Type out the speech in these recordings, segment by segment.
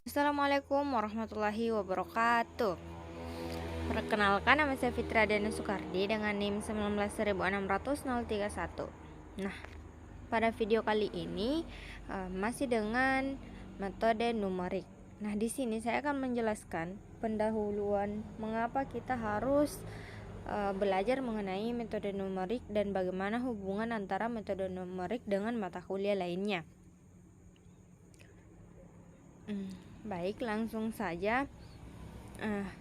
Assalamualaikum warahmatullahi wabarakatuh. Perkenalkan, nama saya Fitra Dana Soekardi dengan NIM 1960031. Nah, pada video kali ini masih dengan metode numerik. Nah, di sini saya akan menjelaskan pendahuluan mengapa kita harus belajar mengenai metode numerik dan bagaimana hubungan antara metode numerik dengan mata kuliah lainnya. Baik, langsung saja.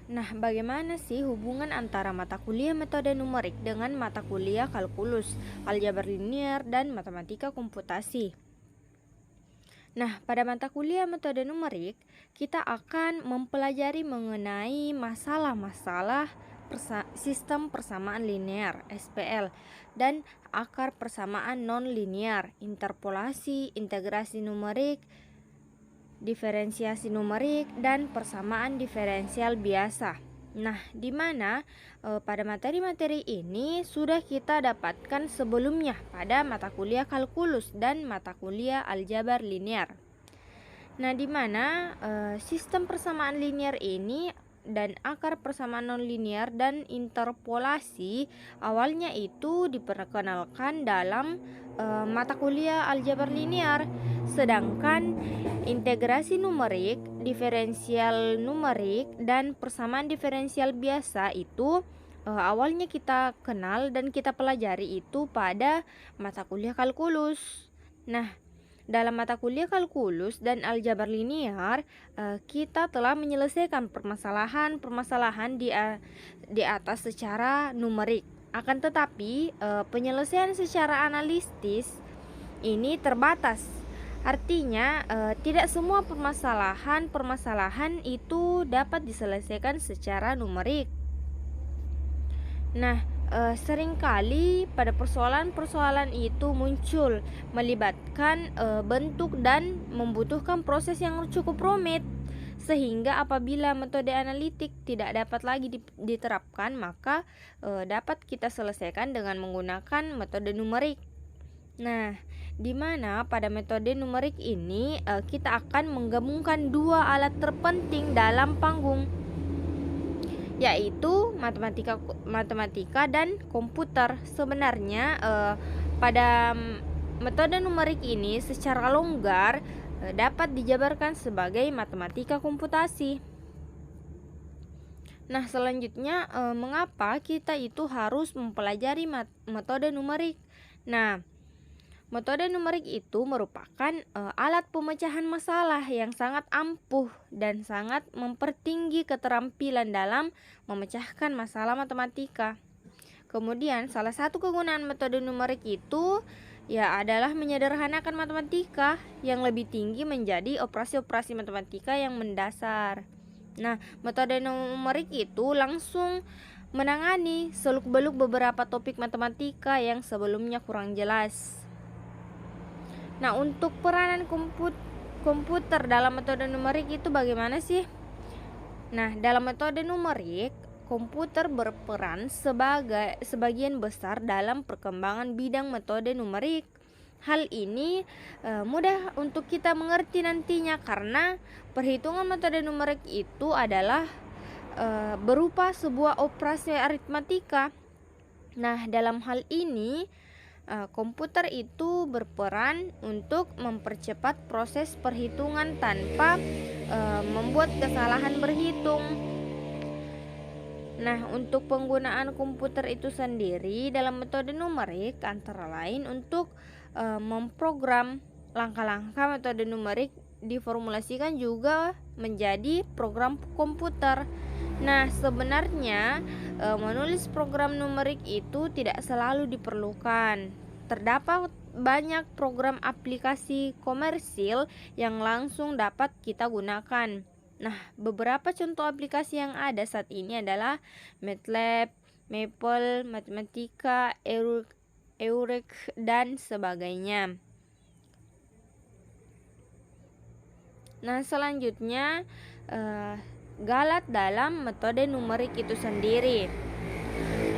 Nah, bagaimana sih hubungan antara mata kuliah metode numerik dengan mata kuliah kalkulus, aljabar linear, dan matematika komputasi? Nah, pada mata kuliah metode numerik, kita akan mempelajari mengenai masalah-masalah sistem persamaan linear (SPL) dan akar persamaan non-linear, interpolasi, integrasi numerik, diferensiasi numerik, dan persamaan diferensial biasa. Nah, di mana pada materi-materi ini sudah kita dapatkan sebelumnya pada mata kuliah kalkulus dan mata kuliah aljabar linear. Nah, di mana sistem persamaan linear ini dan akar persamaan nonlinear dan interpolasi awalnya itu diperkenalkan dalam mata kuliah aljabar linear, sedangkan integrasi numerik, diferensial numerik, dan persamaan diferensial biasa itu awalnya kita kenal dan kita pelajari itu pada mata kuliah kalkulus. Nah, dalam mata kuliah kalkulus dan aljabar linear, kita telah menyelesaikan permasalahan-permasalahan di atas secara numerik. Akan tetapi, penyelesaian secara analitis ini terbatas. Artinya, tidak semua permasalahan itu dapat diselesaikan secara numerik. Nah, seringkali pada persoalan-persoalan itu muncul melibatkan bentuk dan membutuhkan proses yang cukup rumit, sehingga apabila metode analitik tidak dapat lagi diterapkan, maka dapat kita selesaikan dengan menggunakan metode numerik. Nah, di mana pada metode numerik ini kita akan menggabungkan dua alat terpenting dalam panggung, yaitu matematika dan komputer. Sebenarnya pada metode numerik ini secara longgar dapat dijabarkan sebagai matematika komputasi. Nah, selanjutnya mengapa kita itu harus mempelajari metode numerik? Nah, metode numerik itu merupakan alat pemecahan masalah yang sangat ampuh dan sangat mempertinggi keterampilan dalam memecahkan masalah matematika. Kemudian, salah satu kegunaan metode numerik itu adalah menyederhanakan matematika yang lebih tinggi menjadi operasi-operasi matematika yang mendasar. Nah, metode numerik itu langsung menangani seluk-beluk beberapa topik matematika yang sebelumnya kurang jelas. Nah, untuk peranan komputer dalam metode numerik itu bagaimana sih? Nah, dalam metode numerik, komputer berperan sebagian besar dalam perkembangan bidang metode numerik. Hal ini mudah untuk kita mengerti nantinya karena perhitungan metode numerik itu adalah berupa sebuah operasi aritmatika. Nah, dalam hal ini komputer itu berperan untuk mempercepat proses perhitungan tanpa membuat kesalahan berhitung. Nah, untuk penggunaan komputer itu sendiri dalam metode numerik antara lain untuk memprogram langkah-langkah metode numerik diformulasikan juga menjadi program komputer. Nah, sebenarnya menulis program numerik itu tidak selalu diperlukan. Terdapat banyak program aplikasi komersil yang langsung dapat kita gunakan. Nah, beberapa contoh aplikasi yang ada saat ini adalah MATLAB, Maple, Mathematica, Eurek, dan sebagainya. Nah, selanjutnya galat dalam metode numerik itu sendiri.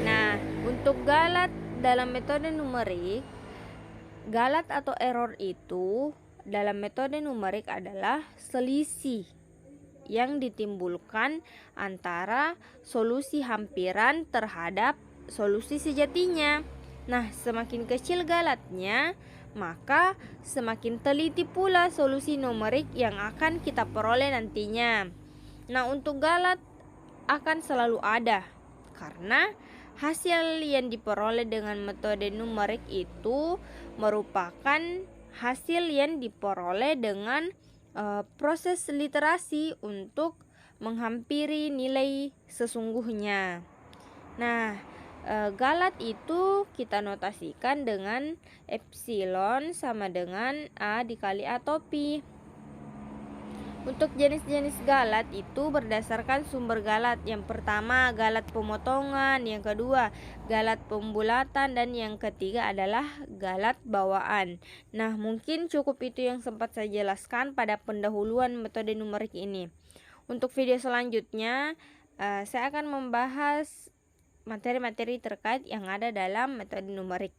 Nah, untuk galat dalam metode numerik, galat atau error itu dalam metode numerik adalah selisih yang ditimbulkan antara solusi hampiran terhadap solusi sejatinya. Nah, semakin kecil galatnya, maka semakin teliti pula solusi numerik yang akan kita peroleh nantinya. Nah, untuk galat akan selalu ada, karena hasil yang diperoleh dengan metode numerik itu merupakan hasil yang diperoleh dengan proses literasi untuk menghampiri nilai sesungguhnya. Nah, galat itu kita notasikan dengan epsilon sama dengan A dikali A topi. Untuk jenis-jenis galat itu berdasarkan sumber galat. Yang pertama galat pemotongan, yang kedua galat pembulatan, dan yang ketiga adalah galat bawaan. Nah, mungkin cukup itu yang sempat saya jelaskan pada pendahuluan metode numerik ini. Untuk video selanjutnya saya akan membahas materi-materi terkait yang ada dalam metode numerik.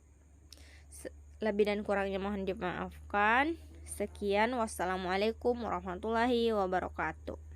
Lebih dan kurangnya mohon dimaafkan. Sekian, wassalamualaikum warahmatullahi wabarakatuh.